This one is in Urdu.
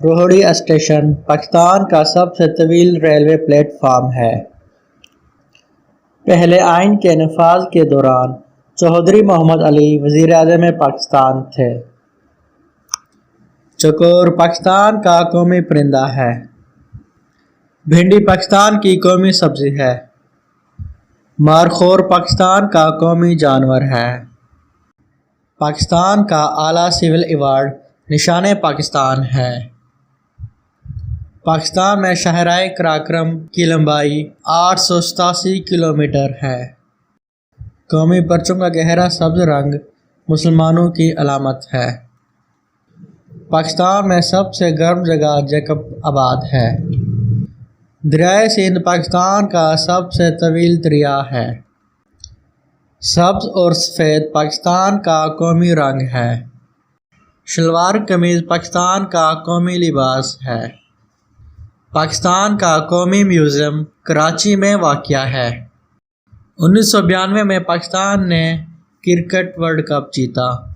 روہڑی اسٹیشن پاکستان کا سب سے طویل ریلوے پلیٹ فارم ہے۔ پہلے آئین کے نفاذ کے دوران چودھری محمد علی وزیر اعظم پاکستان تھے۔ چکور پاکستان کا قومی پرندہ ہے۔ بھنڈی پاکستان کی قومی سبزی ہے۔ مارخور پاکستان کا قومی جانور ہے۔ پاکستان کا اعلیٰ سول ایوارڈ نشان پاکستان ہے۔ پاکستان میں شاہراہ قراقرم کی لمبائی 887 کلومیٹر ہے۔ قومی پرچم کا گہرا سبز رنگ مسلمانوں کی علامت ہے۔ پاکستان میں سب سے گرم جگہ جیکب آباد ہے۔ دریائے سندھ پاکستان کا سب سے طویل دریا ہے۔ سبز اور سفید پاکستان کا قومی رنگ ہے۔ شلوار قمیض پاکستان کا قومی لباس ہے۔ پاکستان کا قومی میوزیم کراچی میں واقع ہے۔ 1992 میں پاکستان نے کرکٹ ورلڈ کپ جیتا۔